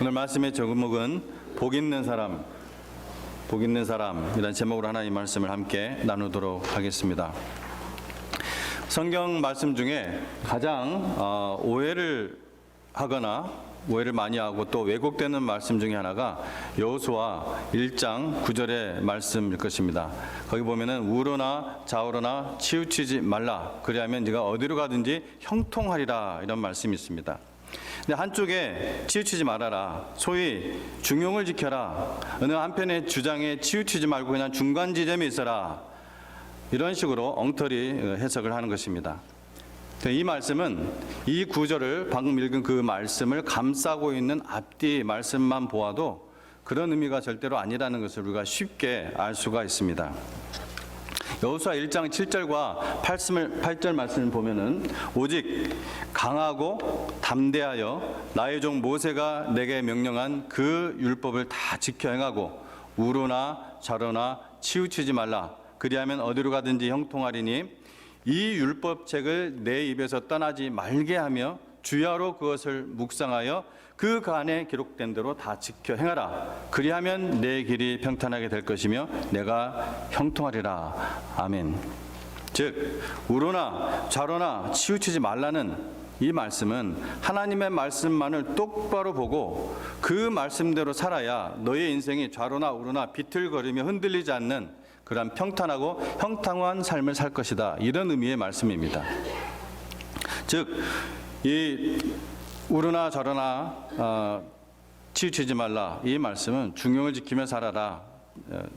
오늘 말씀의 제목은 복 있는 사람, 복 있는 사람 이런 제목으로 하나님 말씀을 함께 나누도록 하겠습니다. 성경 말씀 중에 가장 오해를 하거나 오해를 많이 하고 또 왜곡되는 말씀 중에 하나가 여호수아 1장 9절의 말씀일 것입니다. 거기 보면은 우로나 좌우로나 치우치지 말라, 그리하면 네가 어디로 가든지 형통하리라, 이런 말씀이 있습니다. 근데 한쪽에 치우치지 말아라, 소위 중용을 지켜라, 어느 한편의 주장에 치우치지 말고 그냥 중간 지점에 있어라, 이런 식으로 엉터리 해석을 하는 것입니다. 이 말씀은 이 구절을 방금 읽은 그 말씀을 감싸고 있는 앞뒤 말씀만 보아도 그런 의미가 절대로 아니라는 것을 우리가 쉽게 알 수가 있습니다. 여호수아 1장 7절과 8절 말씀을 보면은 오직 강하고 담대하여 나의 종 모세가 내게 명령한 그 율법을 다 지켜 행하고 우로나 좌로나 치우치지 말라, 그리하면 어디로 가든지 형통하리니 이 율법책을 내 입에서 떠나지 말게 하며 주야로 그것을 묵상하여 그 간에 기록된 대로 다 지켜 행하라, 그리하면 내 길이 평탄하게 될 것이며 내가 형통하리라. 아멘. 즉 우로나 좌로나 치우치지 말라는 이 말씀은 하나님의 말씀만을 똑바로 보고 그 말씀대로 살아야 너의 인생이 좌로나 우로나 비틀거리며 흔들리지 않는 그런 평탄하고 형통한 삶을 살 것이다, 이런 의미의 말씀입니다. 즉 이 우로나 좌로나 치우치지 말라, 이 말씀은 중용을 지키며 살아라,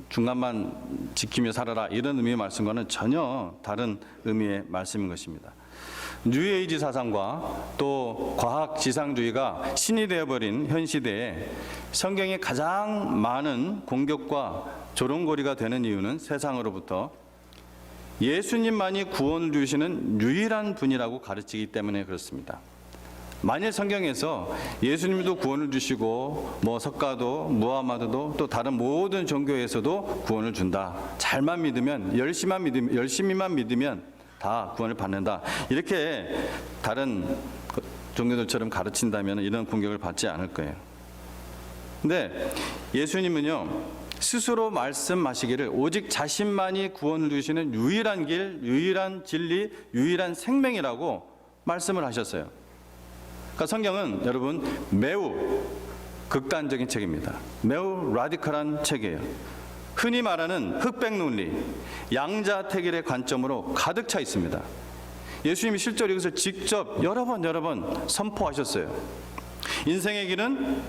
중간만 지키며 살아라, 이런 의미의 말씀과는 전혀 다른 의미의 말씀인 것입니다. 뉴에이지 사상과 또 과학 지상주의가 신이 되어버린 현 시대에 성경이 가장 많은 공격과 조롱거리가 되는 이유는 세상으로부터 예수님만이 구원을 주시는 유일한 분이라고 가르치기 때문에 그렇습니다. 만일 성경에서 예수님도 구원을 주시고 석가도 무하마드도 또 다른 모든 종교에서도 구원을 준다, 잘만 믿으면 열심히만 믿으면 다 구원을 받는다, 이렇게 다른 종교들처럼 가르친다면 이런 공격을 받지 않을 거예요. 근데 예수님은요 스스로 말씀하시기를 오직 자신만이 구원을 주시는 유일한 길, 유일한 진리, 유일한 생명이라고 말씀을 하셨어요. 그러니까 성경은 여러분 매우 극단적인 책입니다. 매우 라디컬한 책이에요. 흔히 말하는 흑백 논리, 양자택일의 관점으로 가득 차 있습니다. 예수님이 실제로 이것을 직접 여러 번 선포하셨어요. 인생의 길은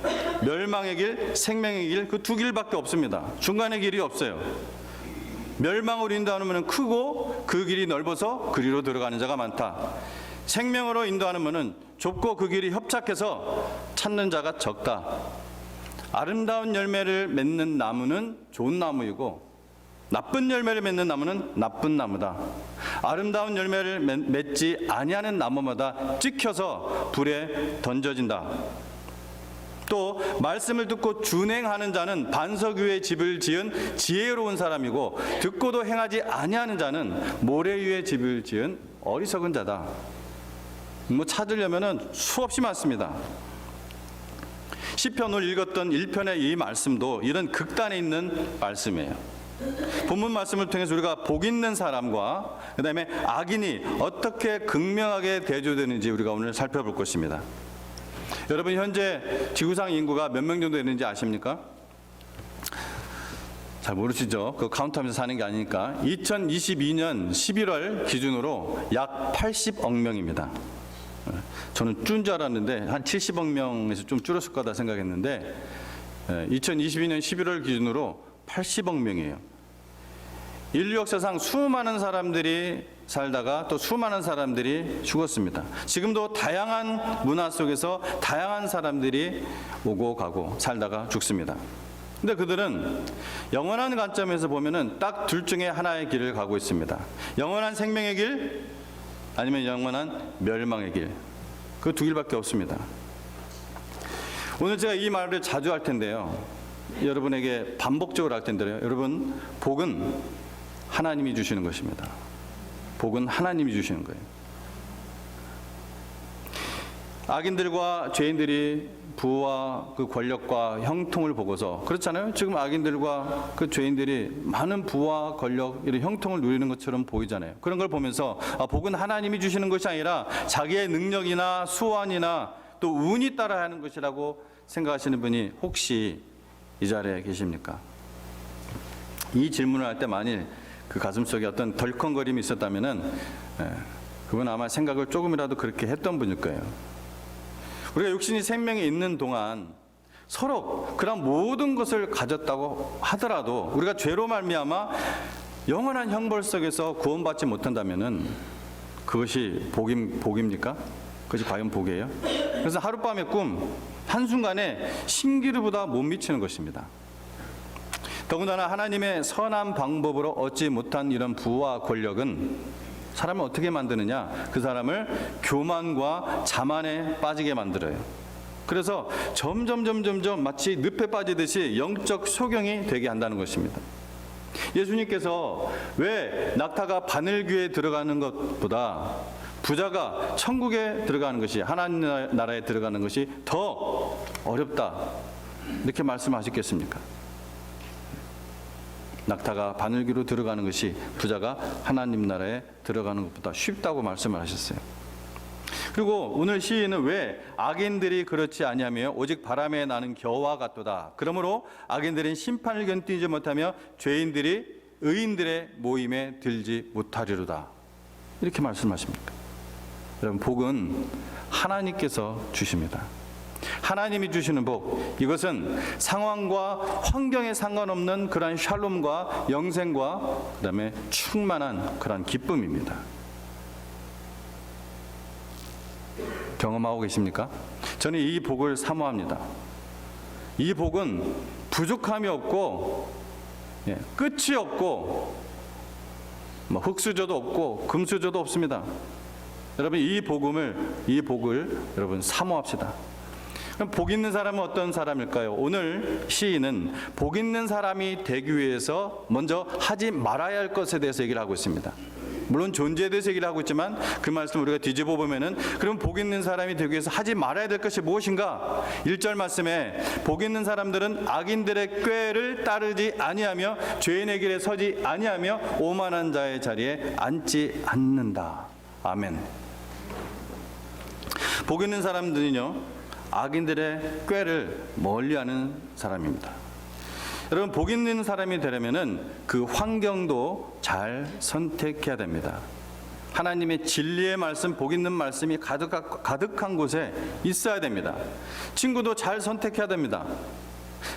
멸망의 길, 생명의 길, 그 두 길밖에 없습니다. 중간의 길이 없어요. 멸망으로 인도하는 분은 크고 그 길이 넓어서 그리로 들어가는 자가 많다. 생명으로 인도하는 분은 좁고 그 길이 협착해서 찾는 자가 적다. 아름다운 열매를 맺는 나무는 좋은 나무이고 나쁜 열매를 맺는 나무는 나쁜 나무다. 아름다운 열매를 맺지 아니하는 나무마다 찍혀서 불에 던져진다. 또 말씀을 듣고 준행하는 자는 반석 위에 집을 지은 지혜로운 사람이고 듣고도 행하지 아니하는 자는 모래 위에 집을 지은 어리석은 자다. 찾으려면 수없이 많습니다. 시편을 읽었던 1편의 이 말씀도 이런 극단에 있는 말씀이에요. 본문 말씀을 통해서 우리가 복 있는 사람과 그 다음에 악인이 어떻게 극명하게 대조되는지 우리가 오늘 살펴볼 것입니다. 여러분 현재 지구상 인구가 몇 명 정도 되는지 아십니까? 잘 모르시죠? 그 카운트하면서 사는 게 아니니까. 2022년 11월 기준으로 약 80억 명입니다. 저는 준 줄 알았는데 한 70억 명에서 좀 줄었을 거다 생각했는데 2022년 11월 기준으로 80억 명이에요. 인류 역사상 수많은 사람들이 살다가 또 수많은 사람들이 죽었습니다. 지금도 다양한 문화 속에서 다양한 사람들이 오고 가고 살다가 죽습니다. 근데 그들은 영원한 관점에서 보면은 딱 둘 중에 하나의 길을 가고 있습니다. 영원한 생명의 길 아니면 영원한 멸망의 길. 그 두 길밖에 없습니다. 오늘 제가 이 말을 자주 할 텐데요. 여러분에게 반복적으로 할 텐데요. 여러분, 복은 하나님이 주시는 것입니다. 복은 하나님이 주시는 거예요. 악인들과 죄인들이 부와 그 권력과 형통을 보고서, 그렇잖아요. 지금 악인들과 그 죄인들이 많은 부와 권력, 이런 형통을 누리는 것처럼 보이잖아요. 그런 걸 보면서 복은 하나님이 주시는 것이 아니라 자기의 능력이나 수완이나 또 운이 따라 하는 것이라고 생각하시는 분이 혹시 이 자리에 계십니까? 이 질문을 할 때 만일 그 가슴속에 어떤 덜컹거림이 있었다면은 그건 아마 생각을 조금이라도 그렇게 했던 분일 거예요. 우리가 육신이 생명이 있는 동안 서로 그런 모든 것을 가졌다고 하더라도 우리가 죄로 말미암아 영원한 형벌 속에서 구원받지 못한다면은 그것이 복입니까? 그것이 과연 복이에요? 그래서 하룻밤의 꿈, 한순간에 신기루보다 못 미치는 것입니다. 더군다나 하나님의 선한 방법으로 얻지 못한 이런 부와 권력은 사람을 어떻게 만드느냐? 그 사람을 교만과 자만에 빠지게 만들어요. 그래서 점점 마치 늪에 빠지듯이 영적 소경이 되게 한다는 것입니다. 예수님께서 왜 낙타가 바늘귀에 들어가는 것보다 부자가 천국에 들어가는 것이, 하나님 나라에 들어가는 것이 더 어렵다, 이렇게 말씀하셨겠습니까? 낙타가 바늘귀로 들어가는 것이 부자가 하나님 나라에 들어가는 것보다 쉽다고 말씀을 하셨어요. 그리고 오늘 시인은 왜 악인들이 그렇지 아니하며 오직 바람에 나는 겨와 같도다. 그러므로 악인들은 심판을 견디지 못하며 죄인들이 의인들의 모임에 들지 못하리로다, 이렇게 말씀하십니까? 여러분, 복은 하나님께서 주십니다. 하나님이 주시는 복, 이것은 상황과 환경에 상관없는 그러한 샬롬과 영생과 그다음에 충만한 그러한 기쁨입니다. 경험하고 계십니까? 저는 이 복을 사모합니다. 이 복은 부족함이 없고 끝이 없고 흙수저도 없고 금수저도 없습니다. 여러분, 이 복을 여러분 사모합시다. 그럼 복 있는 사람은 어떤 사람일까요? 오늘 시인은 복 있는 사람이 되기 위해서 먼저 하지 말아야 할 것에 대해서 얘기를 하고 있습니다. 물론 존재에 대해서 얘기를 하고 있지만 그 말씀 우리가 뒤집어 보면은, 그럼 복 있는 사람이 되기 위해서 하지 말아야 될 것이 무엇인가? 1절 말씀에 복 있는 사람들은 악인들의 꾀를 따르지 아니하며 죄인의 길에 서지 아니하며 오만한 자의 자리에 앉지 않는다. 아멘. 복 있는 사람들은요, 악인들의 꾀를 멀리하는 사람입니다. 여러분, 복 있는 사람이 되려면은 그 환경도 잘 선택해야 됩니다. 하나님의 진리의 말씀, 복 있는 말씀이 가득한 곳에 있어야 됩니다. 친구도 잘 선택해야 됩니다.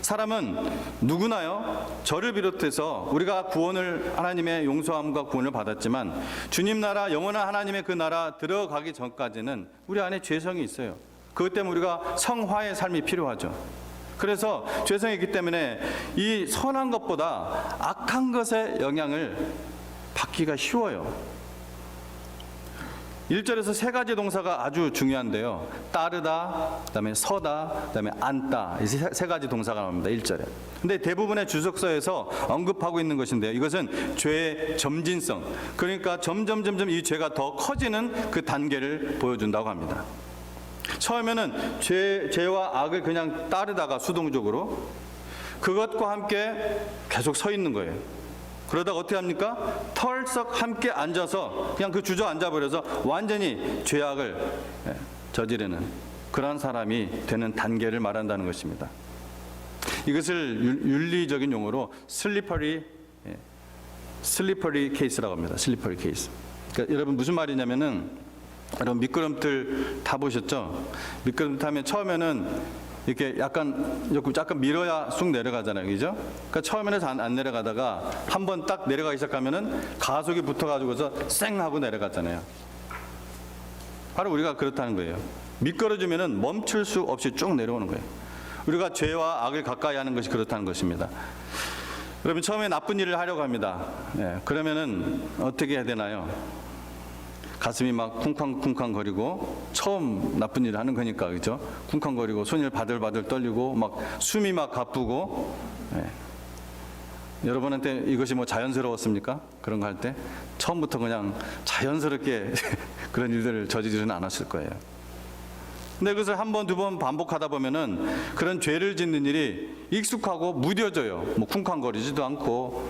사람은 누구나요, 저를 비롯해서 우리가 구원을, 하나님의 용서함과 구원을 받았지만 주님 나라, 영원한 하나님의 그 나라 들어가기 전까지는 우리 안에 죄성이 있어요. 그것 때문에 우리가 성화의 삶이 필요하죠. 그래서 죄성이 있기 때문에 이 선한 것보다 악한 것의 영향을 받기가 쉬워요. 1절에서 세 가지 동사가 아주 중요한데요. 따르다, 그다음에 서다, 그다음에 앉다, 이 세 가지 동사가 나옵니다. 1절에. 근데 대부분의 주석서에서 언급하고 있는 것인데요. 이것은 죄의 점진성, 그러니까 점점 이 죄가 더 커지는 그 단계를 보여준다고 합니다. 처음에는 죄와 악을 그냥 따르다가 수동적으로 그것과 함께 계속 서 있는 거예요. 그러다가 어떻게 합니까? 털썩 함께 앉아서 그냥 그 주저앉아버려서 완전히 죄악을 저지르는 그런 사람이 되는 단계를 말한다는 것입니다. 이것을 윤리적인 용어로 슬리퍼리 케이스라고 합니다. 슬리퍼리 케이스. 그러니까 여러분, 무슨 말이냐면은, 여러분 미끄럼틀 타보셨죠? 미끄럼틀 타면 처음에는 이렇게 약간 밀어야 쑥 내려가잖아요, 그죠? 그러니까 처음에는 잘 안 내려가다가 한번 딱 내려가기 시작하면은 가속이 붙어가지고서 쌩 하고 내려갔잖아요. 바로 우리가 그렇다는 거예요. 미끄러지면은 멈출 수 없이 쭉 내려오는 거예요. 우리가 죄와 악을 가까이 하는 것이 그렇다는 것입니다. 여러분, 처음에 나쁜 일을 하려고 합니다. 그러면은 어떻게 해야 되나요? 가슴이 막 쿵쾅쿵쾅 거리고, 처음 나쁜 일을 하는 거니까, 그죠? 쿵쾅거리고 손이 바들바들 떨리고 막 숨이 막 가쁘고. 여러분한테 이것이 뭐 자연스러웠습니까? 그런 거 할 때 처음부터 그냥 자연스럽게 그런 일들을 저지르지는 않았을 거예요. 근데 그것을 한 번, 두 번 반복하다 보면은 그런 죄를 짓는 일이 익숙하고 무뎌져요. 뭐 쿵쾅거리지도 않고,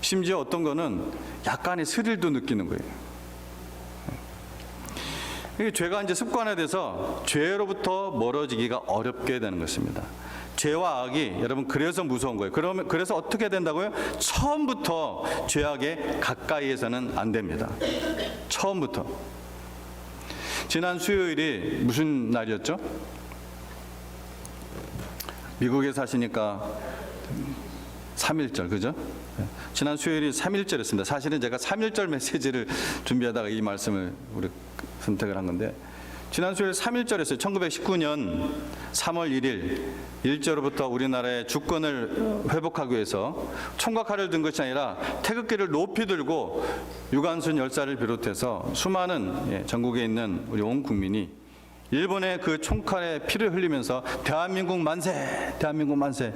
심지어 어떤 거는 약간의 스릴도 느끼는 거예요. 이 죄가 이제 습관화돼서 죄로부터 멀어지기가 어렵게 되는 것입니다. 죄와 악이 여러분 그래서 무서운 거예요. 그래서 어떻게 된다고요? 처음부터 죄악에 가까이에서는 안 됩니다. 처음부터. 지난 수요일이 무슨 날이었죠? 미국에 사시니까 3.1절, 그죠? 지난 수요일이 3.1절이었습니다. 사실은 제가 3.1절 메시지를 준비하다가 이 말씀을 우리 선택을 한 건데, 지난 수요일 3.1절이었어요. 1919년 3월 1일 일제로부터 우리나라의 주권을 회복하기 위해서 총각칼을 든 것이 아니라 태극기를 높이 들고 유관순 열사를 비롯해서 수많은 전국에 있는 우리 온 국민이 일본의 그 총칼에 피를 흘리면서 대한민국 만세! 대한민국 만세!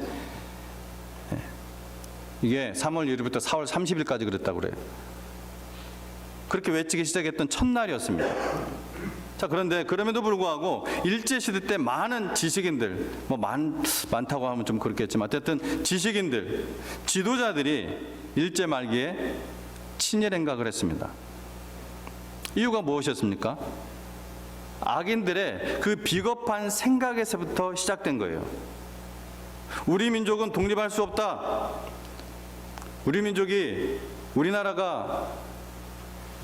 이게 3월 1일부터 4월 30일까지 그랬다고 그래요. 그렇게 외치기 시작했던 첫날이었습니다. 자, 그런데 그럼에도 불구하고 일제시대 때 많은 지식인들, 뭐 많다고 하면 좀 그렇겠지만 어쨌든 지식인들, 지도자들이 일제 말기에 친일행각을 했습니다. 이유가 무엇이었습니까? 악인들의 그 비겁한 생각에서부터 시작된 거예요. 우리 민족은 독립할 수 없다. 우리나라가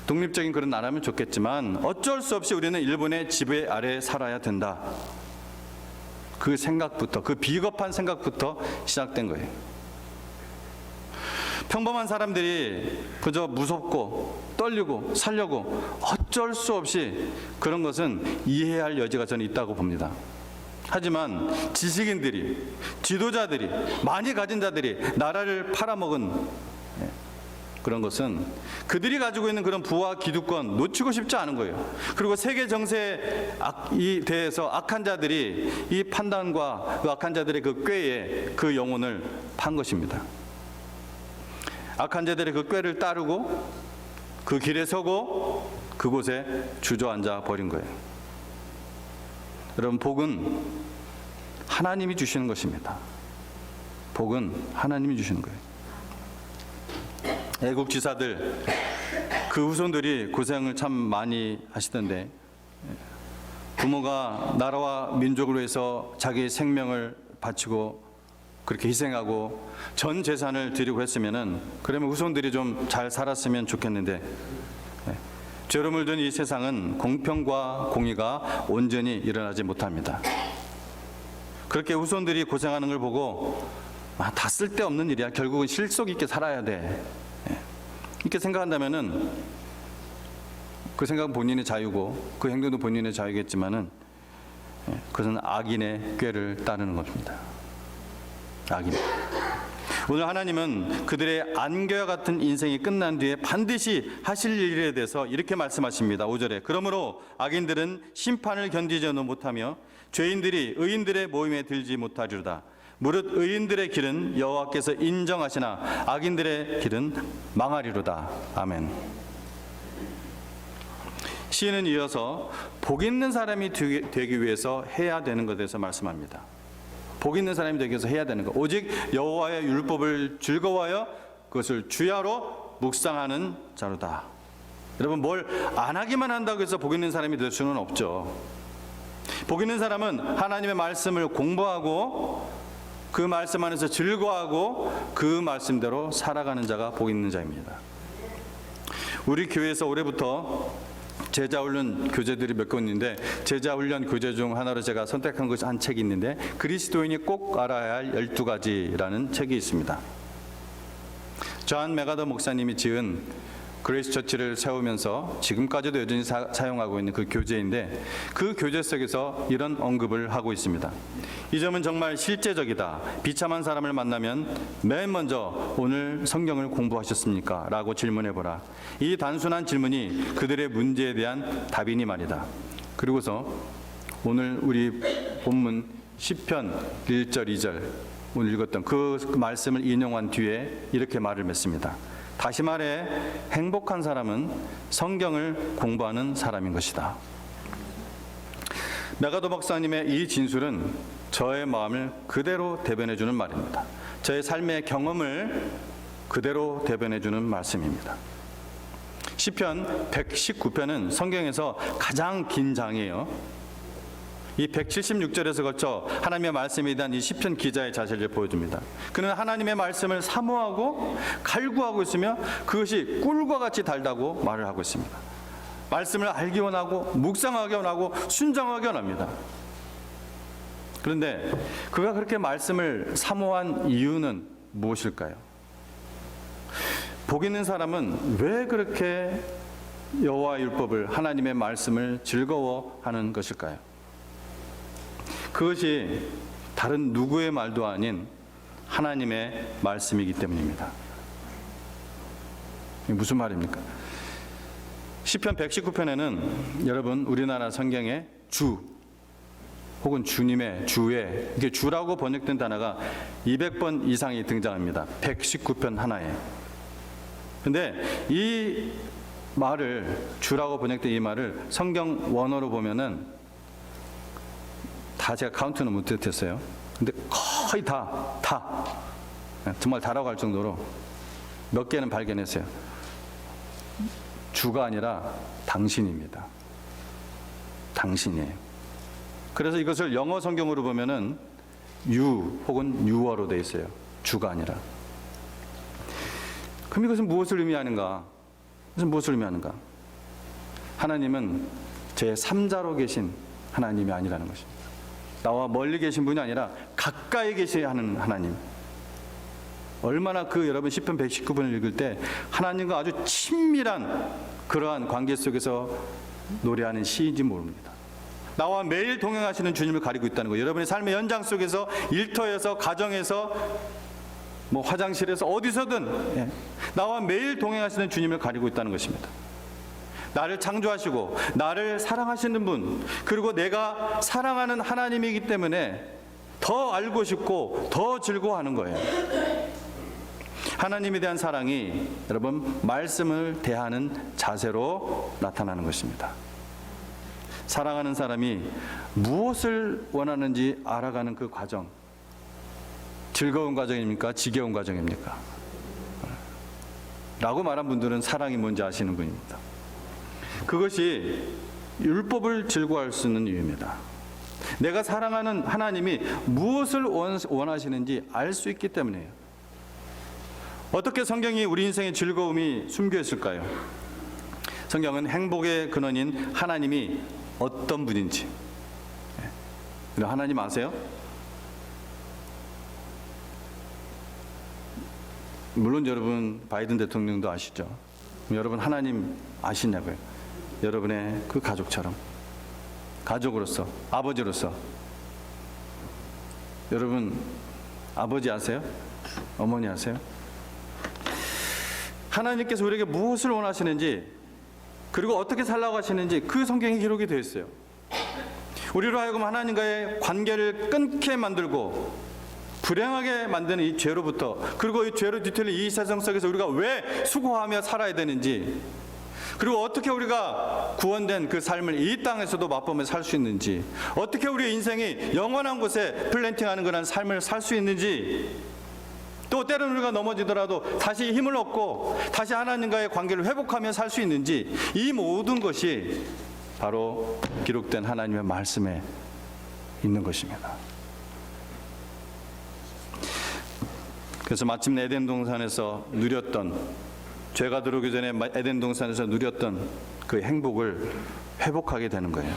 독립적인 그런 나라면 좋겠지만 어쩔 수 없이 우리는 일본의 지배 아래에 살아야 된다. 그 생각부터, 그 비겁한 생각부터 시작된 거예요. 평범한 사람들이 그저 무섭고 떨리고 살려고 어쩔 수 없이 그런 것은 이해할 여지가 저는 있다고 봅니다. 하지만 지식인들이, 지도자들이, 많이 가진 자들이 나라를 팔아먹은 그런 것은 그들이 가지고 있는 그런 부와 기득권 놓치고 싶지 않은 거예요. 그리고 세계 정세에 대해서 악한 자들이 이 판단과 그 악한 자들의 그 꾀에 그 영혼을 판 것입니다. 악한 자들의 그 꾀를 따르고 그 길에 서고 그곳에 주저앉아 버린 거예요. 여러분, 복은 하나님이 주시는 것입니다. 복은 하나님이 주시는 거예요. 애국 지사들, 그 후손들이 고생을 참 많이 하시던데, 부모가 나라와 민족을 위해서 자기 생명을 바치고 그렇게 희생하고 전 재산을 드리고 했으면은, 그러면 후손들이 좀 잘 살았으면 좋겠는데, 죄로 물든 이 세상은 공평과 공의가 온전히 일어나지 못합니다. 그렇게 후손들이 고생하는 걸 보고 다 쓸데없는 일이야, 결국은 실속 있게 살아야 돼, 이렇게 생각한다면은 그 생각은 본인의 자유고 그 행동도 본인의 자유겠지만은 그것은 악인의 꾀를 따르는 것입니다. 악인. 오늘 하나님은 그들의 안개와 같은 인생이 끝난 뒤에 반드시 하실 일에 대해서 이렇게 말씀하십니다. 5절에 그러므로 악인들은 심판을 견디지 못하며 죄인들이 의인들의 모임에 들지 못하리로다. 무릇 의인들의 길은 여호와께서 인정하시나 악인들의 길은 망하리로다. 아멘. 시인은 이어서 복 있는 사람이 되기 위해서 해야 되는 것에 대해서 말씀합니다. 복 있는 사람이 되기 위해서 해야 되는 것. 오직 여호와의 율법을 즐거워하여 그것을 주야로 묵상하는 자로다. 여러분, 뭘 안 하기만 한다고 해서 복 있는 사람이 될 수는 없죠. 복 있는 사람은 하나님의 말씀을 공부하고 그 말씀 안에서 즐거워하고 그 말씀대로 살아가는 자가 복 있는 자입니다. 우리 교회에서 올해부터 제자훈련 교재들이 몇 권 있는데, 제자훈련 교재 중 하나로 제가 선택한 것이 한 책이 있는데, 그리스도인이 꼭 알아야 할 12가지라는 책이 있습니다. 존 맥아더 목사님이 지은 그레이스 처치를 세우면서 지금까지도 여전히 사용하고 있는 그 교재인데, 그 교재 속에서 이런 언급을 하고 있습니다. 이 점은 정말 실제적이다. 비참한 사람을 만나면 맨 먼저 오늘 성경을 공부하셨습니까? 라고 질문해보라. 이 단순한 질문이 그들의 문제에 대한 답이니 말이다. 그리고서 오늘 우리 본문 시편 1절 2절 오늘 읽었던 그 말씀을 인용한 뒤에 이렇게 말을 맺습니다. 다시 말해 행복한 사람은 성경을 공부하는 사람인 것이다. 나가도 목사님의 이 진술은 저의 마음을 그대로 대변해 주는 말입니다. 저의 삶의 경험을 그대로 대변해 주는 말씀입니다. 시편 119편은 성경에서 가장 긴 장이에요. 이 176절에서 걸쳐 하나님의 말씀에 대한 이 시편 기자의 자세를 보여줍니다. 그는 하나님의 말씀을 사모하고 갈구하고 있으며 그것이 꿀과 같이 달다고 말을 하고 있습니다. 말씀을 알기 원하고 묵상하기 원하고 순종하기 원합니다. 그런데 그가 그렇게 말씀을 사모한 이유는 무엇일까요? 복 있는 사람은 왜 그렇게 여호와의 율법을, 하나님의 말씀을 즐거워하는 것일까요? 그것이 다른 누구의 말도 아닌 하나님의 말씀이기 때문입니다. 이게 무슨 말입니까? 시편 119편에는 여러분 우리나라 성경에 주 혹은 주님의, 주의, 이게 주라고 번역된 단어가 200번 이상이 등장합니다. 119편 하나에. 근데 이 말을, 주라고 번역된 이 말을 성경 원어로 보면은 다 제가 카운트는 못했어요. 근데 거의 다 정말 다라고 할 정도로 몇 개는 발견했어요. 주가 아니라 당신입니다. 당신이에요. 그래서 이것을 영어 성경으로 보면은 you 혹은 you어로 되어 있어요. 주가 아니라. 그럼 이것은 무엇을 의미하는가? 이것은 무엇을 의미하는가? 하나님은 제 3자로 계신 하나님이 아니라는 것입니다. 나와 멀리 계신 분이 아니라 가까이 계시는 하나님. 얼마나 여러분 시편 119편을 읽을 때 하나님과 아주 친밀한 그러한 관계 속에서 노래하는 시인지 모릅니다. 나와 매일 동행하시는 주님을 가리고 있다는 거예요. 여러분의 삶의 연장 속에서, 일터에서, 가정에서, 화장실에서, 어디서든 나와 매일 동행하시는 주님을 가리고 있다는 것입니다. 나를 창조하시고 나를 사랑하시는 분, 그리고 내가 사랑하는 하나님이기 때문에 더 알고 싶고 더 즐거워하는 거예요. 하나님에 대한 사랑이 여러분 말씀을 대하는 자세로 나타나는 것입니다. 사랑하는 사람이 무엇을 원하는지 알아가는 그 과정, 즐거운 과정입니까? 지겨운 과정입니까? 라고 말한 분들은 사랑이 뭔지 아시는 분입니다. 그것이 율법을 즐거워할 수 있는 이유입니다. 내가 사랑하는 하나님이 무엇을 원하시는지 알 수 있기 때문이에요. 어떻게 성경이 우리 인생의 즐거움이 숨겨 있을까요? 성경은 행복의 근원인 하나님이 어떤 분인지. 하나님 아세요? 물론 여러분 바이든 대통령도 아시죠? 여러분 하나님 아시냐고요? 여러분의 그 가족처럼, 가족으로서, 아버지로서. 여러분 아버지 아세요? 어머니 아세요? 하나님께서 우리에게 무엇을 원하시는지, 그리고 어떻게 살라고 하시는지 그 성경에 기록이 되어 있어요. 우리로 하여금 하나님과의 관계를 끊게 만들고 불행하게 만드는 이 죄로부터, 그리고 이 죄로 뒤틀린 이 세상 속에서 우리가 왜 수고하며 살아야 되는지, 그리고 어떻게 우리가 구원된 그 삶을 이 땅에서도 맛보며 살 수 있는지, 어떻게 우리의 인생이 영원한 곳에 플랜팅하는 그런 삶을 살 수 있는지, 또 때로는 우리가 넘어지더라도 다시 힘을 얻고 다시 하나님과의 관계를 회복하며 살 수 있는지, 이 모든 것이 바로 기록된 하나님의 말씀에 있는 것입니다. 그래서 마침내 에덴 동산에서 누렸던, 죄가 들어오기 전에 에덴 동산에서 누렸던 그 행복을 회복하게 되는 거예요.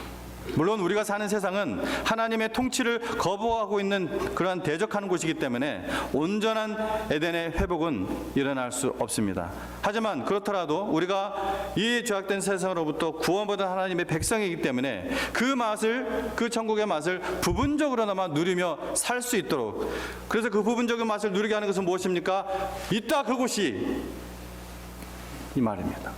물론 우리가 사는 세상은 하나님의 통치를 거부하고 있는 그러한 대적하는 곳이기 때문에 온전한 에덴의 회복은 일어날 수 없습니다. 하지만 그렇더라도 우리가 이 죄악된 세상으로부터 구원받은 하나님의 백성이기 때문에 그 맛을, 그 천국의 맛을 부분적으로나마 누리며 살 수 있도록, 그래서 그 부분적인 맛을 누리게 하는 것은 무엇입니까? 있다 그곳이, 이 말입니다.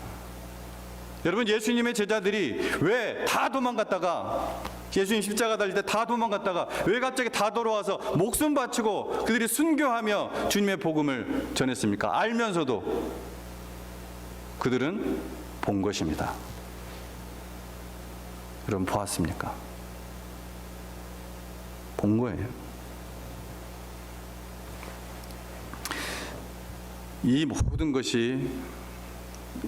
여러분, 예수님의 제자들이 왜 다 도망갔다가, 예수님 십자가 달릴 때 다 도망갔다가 왜 갑자기 다 돌아와서 목숨 바치고 그들이 순교하며 주님의 복음을 전했습니까? 알면서도 그들은 본 것입니다. 여러분 보았습니까? 본 거예요. 이 모든 것이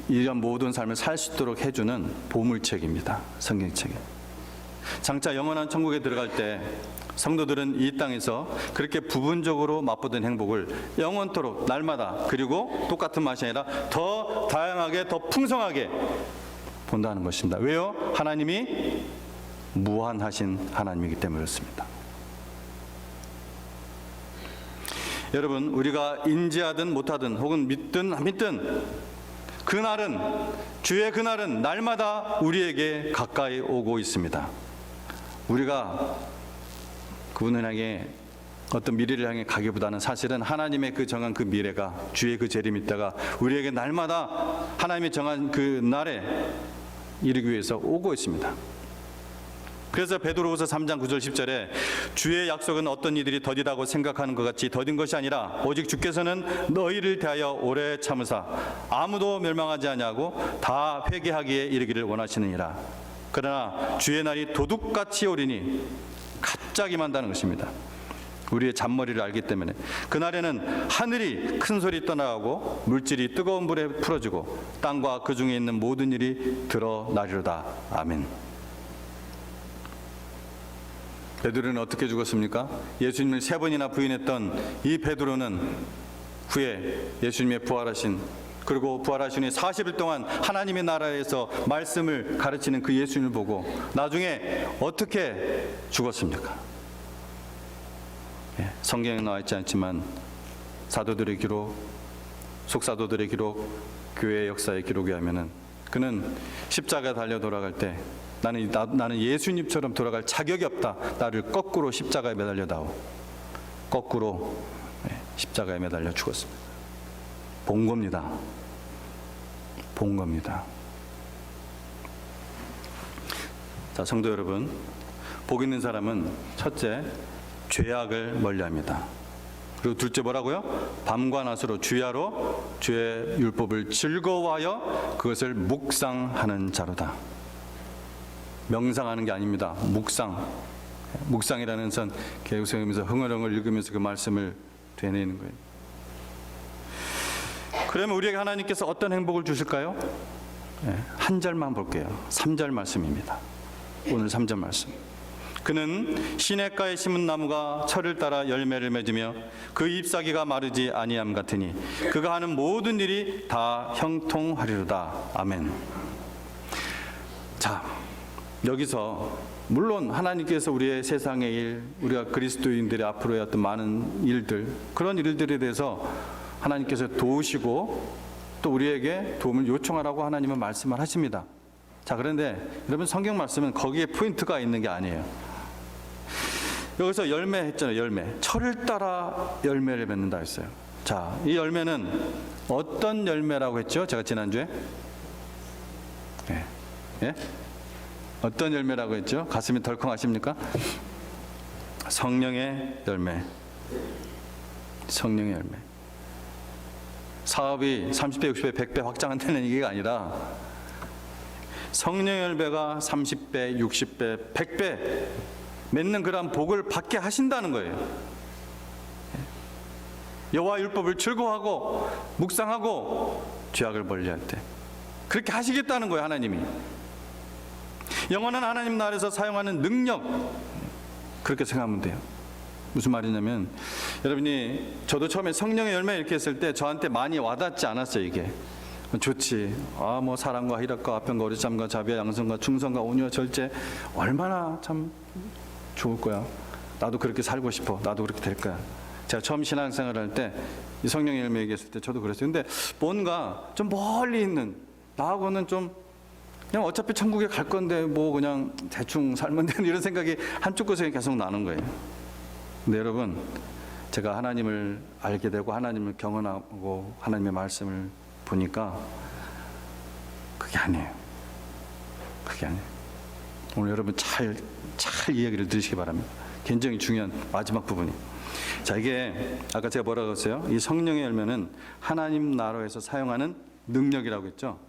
이런 모든 삶을 살 수 있도록 해주는 보물책입니다. 성경책이. 장차 영원한 천국에 들어갈 때 성도들은 이 땅에서 그렇게 부분적으로 맛보던 행복을 영원토록 날마다, 그리고 똑같은 맛이 아니라 더 다양하게, 더 풍성하게 본다는 것입니다. 왜요? 하나님이 무한하신 하나님이기 때문에 그렇습니다. 여러분, 우리가 인지하든 못하든 혹은 믿든 안 믿든 그날은, 주의 그날은 날마다 우리에게 가까이 오고 있습니다. 우리가 그분을 향해 어떤 미래를 향해 가기보다는 사실은 하나님의 그 정한 그 미래가, 주의 그 재림이 있다가 우리에게 날마다 하나님이 정한 그 날에 이르기 위해서 오고 있습니다. 그래서 베드로후서 3장 9절 10절에 주의 약속은 어떤 이들이 더디다고 생각하는 것 같이 더딘 것이 아니라 오직 주께서는 너희를 대하여 오래 참으사 아무도 멸망하지 아니하고 다 회개하기에 이르기를 원하시느니라. 그러나 주의 날이 도둑같이 오리니 갑자기 만다는 것입니다. 우리의 잔머리를 알기 때문에 그날에는 하늘이 큰 소리 떠나가고 물질이 뜨거운 불에 풀어지고 땅과 그 중에 있는 모든 일이 드러나리로다. 아멘. 베드로는 어떻게 죽었습니까? 예수님을 3번이나 부인했던 이 베드로는 후에 예수님의 부활하신, 그리고 부활하신 후에 40일 동안 하나님의 나라에서 말씀을 가르치는 그 예수님을 보고 나중에 어떻게 죽었습니까? 성경에 나와 있지 않지만 사도들의 기록, 속사도들의 기록, 교회의 역사의 기록에 하면은 그는 십자가에 달려 돌아갈 때 나는 예수님처럼 돌아갈 자격이 없다. 나를 거꾸로 십자가에 매달려다오. 거꾸로 십자가에 매달려 죽었습니다. 본 겁니다. 본 겁니다. 자, 성도 여러분, 복 있는 사람은 첫째, 죄악을 멀리합니다. 그리고 둘째 뭐라고요? 밤과 낮으로 주야로 주의 율법을 즐거워하여 그것을 묵상하는 자로다. 명상하는 게 아닙니다. 묵상이라는 선 계속하면서 흥얼흥얼 읽으면서 그 말씀을 되뇌는 거예요. 그러면 우리에게 하나님께서 어떤 행복을 주실까요? 한 절만 볼게요. 3절 말씀입니다. 오늘 3절 말씀. 그는 시냇가에 심은 나무가 철을 따라 열매를 맺으며 그 잎사귀가 마르지 아니함 같으니 그가 하는 모든 일이 다 형통하리로다. 아멘. 자, 여기서 물론 하나님께서 우리의 세상의 일, 우리가 그리스도인들의 앞으로의 어떤 많은 일들, 그런 일들에 대해서 하나님께서 도우시고 또 우리에게 도움을 요청하라고 하나님은 말씀을 하십니다. 자, 그런데 여러분, 성경 말씀은 거기에 포인트가 있는 게 아니에요. 여기서 열매 했잖아요. 열매. 철을 따라 열매를 맺는다 했어요. 자, 이 열매는 어떤 열매라고 했죠? 제가 지난주에 어떤 열매라고 했죠? 가슴이 덜컹하십니까? 성령의 열매. 성령의 열매. 사업이 30배, 60배, 100배 확장한다는 얘기가 아니라 성령의 열매가 30배, 60배, 100배 맺는 그런 복을 받게 하신다는 거예요. 여호와 율법을 즐거워하고 묵상하고 죄악을 멀리할 때 그렇게 하시겠다는 거예요. 하나님이 영원한 하나님 나라에서 사용하는 능력, 그렇게 생각하면 돼요. 무슨 말이냐면, 여러분이 저도 처음에 성령의 열매 이렇게 했을 때 저한테 많이 와닿지 않았어요. 이게 좋지, 뭐 사랑과 희락과 화평과 어리참과 자비와 양선과 충성과 온유와 절제, 얼마나 참 좋을 거야. 나도 그렇게 살고 싶어. 나도 그렇게 될 거야. 제가 처음 신앙생활 할 때 이 성령의 열매 얘기했을 때 저도 그랬어요. 근데 뭔가 좀 멀리 있는, 나하고는 좀 그냥 어차피 천국에 갈 건데 뭐 그냥 대충 살면 되는 이런 생각이 한쪽 구석에 계속 나는 거예요. 근데 여러분, 제가 하나님을 알게 되고 하나님을 경험하고 하나님의 말씀을 보니까 그게 아니에요. 그게 아니에요. 오늘 여러분 잘 이야기를 들으시기 바랍니다. 굉장히 중요한 마지막 부분이. 자, 이게 아까 제가 뭐라고 했어요? 이 성령의 열매는 하나님 나라에서 사용하는 능력이라고 했죠.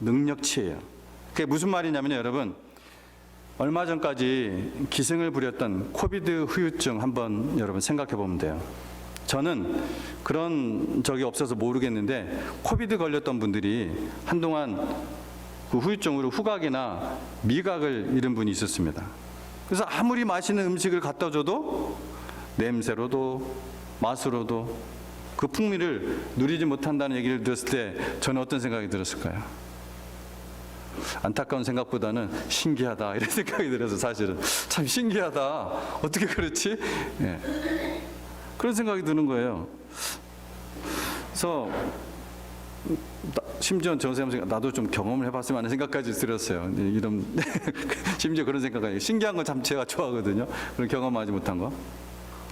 능력치예요. 그게 무슨 말이냐면요, 여러분, 얼마 전까지 기승을 부렸던 코비드 후유증 한번 여러분 생각해 보면 돼요. 저는 그런 적이 없어서 모르겠는데 코비드 걸렸던 분들이 한동안 그 후유증으로 후각이나 미각을 잃은 분이 있었습니다. 그래서 아무리 맛있는 음식을 갖다 줘도 냄새로도 맛으로도 그 풍미를 누리지 못한다는 얘기를 들었을 때 저는 어떤 생각이 들었을까요? 안타까운 생각보다는 신기하다 이런 생각이 들어서 사실은 참 신기하다. 어떻게 그렇지? 예. 그런 생각이 드는 거예요. 그래서 심지어 저 선생님 나도 좀 경험을 해봤으면 하는 생각까지 들었어요. 이런 심지어 그런 생각까지. 신기한 건 참 제가 좋아하거든요. 그런 경험하지 못한 거.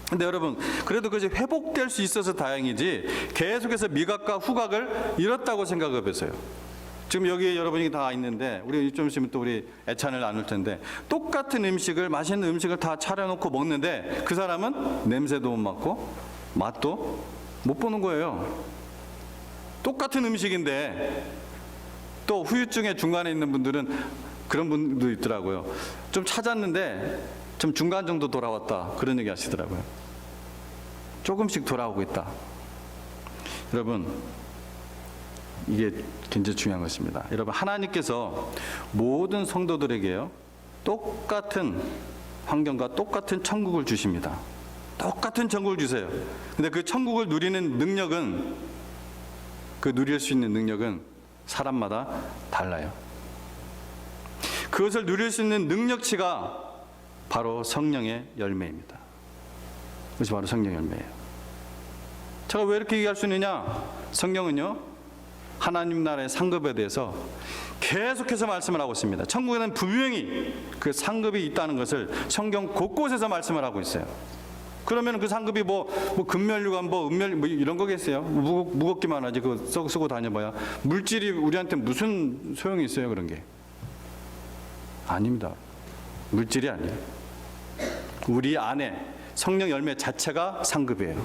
근데 여러분 그래도 그것이 회복될 수 있어서 다행이지 계속해서 미각과 후각을 잃었다고 생각해 보세요. 지금 여기 여러분이 다 있는데 우리 좀 있으면 또 우리 애찬을 나눌 텐데 똑같은 음식을 맛있는 음식을 다 차려놓고 먹는데 그 사람은 냄새도 못 맡고 맛도 못 보는 거예요. 똑같은 음식인데 또 후유증의 중간에 있는 분들은 그런 분도 있더라고요. 좀 찾았는데 좀 중간 정도 돌아왔다 그런 얘기 하시더라고요. 조금씩 돌아오고 있다. 여러분 이게 굉장히 중요한 것입니다. 여러분 하나님께서 모든 성도들에게요 똑같은 환경과 똑같은 천국을 주십니다. 똑같은 천국을 주세요. 근데 그 천국을 누리는 능력은 그 누릴 수 있는 능력은 사람마다 달라요. 그것을 누릴 수 있는 능력치가 바로 성령의 열매입니다. 그것이 바로 성령의 열매예요. 제가 왜 이렇게 얘기할 수 있느냐? 성령은요 하나님 나라의 상급에 대해서 계속해서 말씀을 하고 있습니다. 천국에는 분명히 그 상급이 있다는 것을 성경 곳곳에서 말씀을 하고 있어요. 그러면 그 상급이 뭐 금면류관 은면 이런 거겠어요? 무겁기만 하지 그거 쓰고 다녀봐야 물질이 우리한테 무슨 소용이 있어요 그런 게? 아닙니다. 물질이 아니에요. 우리 안에 성령 열매 자체가 상급이에요.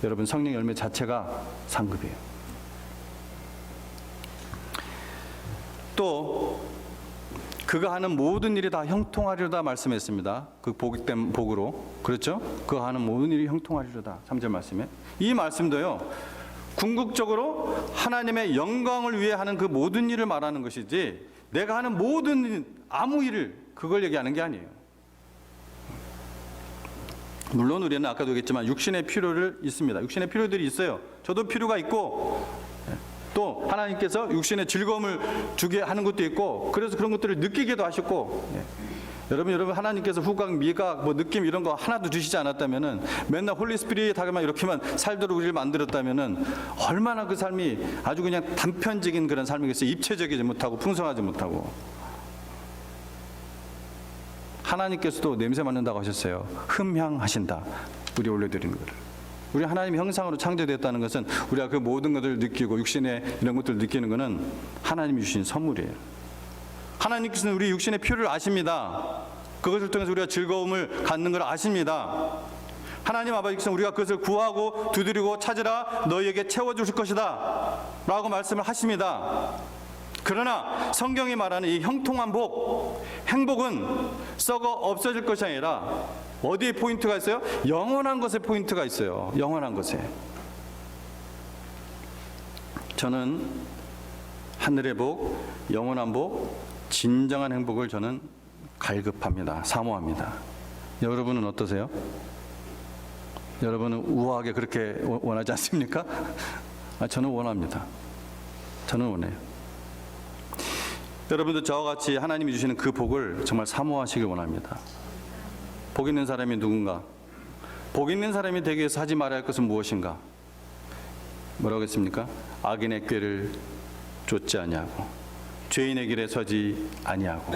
여러분 성령 열매 자체가 상급이에요. 또 그가 하는 모든 일이 다 형통하리로다 말씀했습니다. 그 복된 복으로 그렇죠? 그가 하는 모든 일이 형통하리로다 3절 말씀에 이 말씀도요 궁극적으로 하나님의 영광을 위해 하는 그 모든 일을 말하는 것이지 내가 하는 모든 일, 아무 일을 그걸 얘기하는 게 아니에요. 물론 우리는 아까도 얘기했지만 육신의 필요를 있습니다. 육신의 필요들이 있어요. 저도 필요가 있고 또 하나님께서 육신의 즐거움을 주게 하는 것도 있고 그래서 그런 것들을 느끼게도 하셨고 여러분 하나님께서 후각, 미각, 느낌 이런 거 하나도 주시지 않았다면은 맨날 홀리 스피릿 하게만 이렇게만 살도록 우리를 만들었다면은 얼마나 그 삶이 아주 그냥 단편적인 그런 삶이겠어요. 입체적이지 못하고 풍성하지 못하고. 하나님께서도 냄새 맡는다고 하셨어요. 흠향하신다. 우리 올려드리는 거를. 우리 하나님의 형상으로 창조됐다는 것은 우리가 그 모든 것을 느끼고 육신의 이런 것들을 느끼는 것은 하나님이 주신 선물이에요. 하나님께서는 우리 육신의 필요를 아십니다. 그것을 통해서 우리가 즐거움을 갖는 걸 아십니다. 하나님 아버지께서는 우리가 그것을 구하고 두드리고 찾으라 너희에게 채워주실 것이다 라고 말씀을 하십니다. 그러나 성경이 말하는 이 형통한 복, 행복은 썩어 없어질 것이 아니라 어디에 포인트가 있어요? 영원한 것에 포인트가 있어요. 영원한 것에. 저는 하늘의 복, 영원한 복, 진정한 행복을 저는 갈급합니다. 사모합니다. 여러분은 어떠세요? 여러분은 우아하게 그렇게 원하지 않습니까? 저는 원합니다. 저는 원해요. 여러분도 저와 같이 하나님이 주시는 그 복을 정말 사모하시길 원합니다. 복 있는 사람이 누군가? 복 있는 사람이 되기 위해서 하지 말아야 할 것은 무엇인가? 뭐라고 했습니까? 악인의 꾀를 쫓지 아니하고 죄인의 길에 서지 아니하고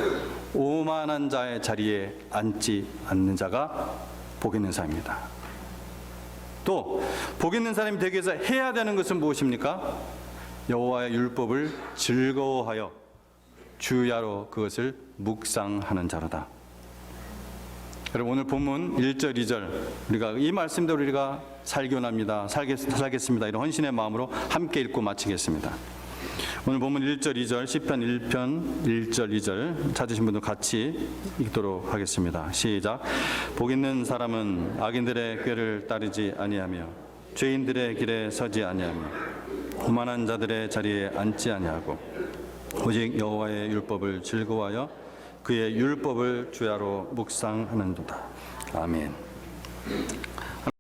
오만한 자의 자리에 앉지 않는 자가 복 있는 사람입니다. 또 복 있는 사람이 되기 위해서 해야 되는 것은 무엇입니까? 여호와의 율법을 즐거워하여 주야로 그것을 묵상하는 자로다. 여러분 오늘 본문 1절 2절 우리가 이 말씀대로 우리가 살기 원합니다. 살겠습니다. 이런 헌신의 마음으로 함께 읽고 마치겠습니다. 오늘 본문 1절, 2절, 시편 1편 1절, 2절 찾으신 분들 같이 읽도록 하겠습니다. 시작. 복 있는 사람은 악인들의 꾀를 따르지 아니하며 죄인들의 길에 서지 아니하며 오만한 자들의 자리에 앉지 아니하고 오직 여호와의 율법을 즐거워하여 그의 율법을 주야로 묵상하는도다. 아멘.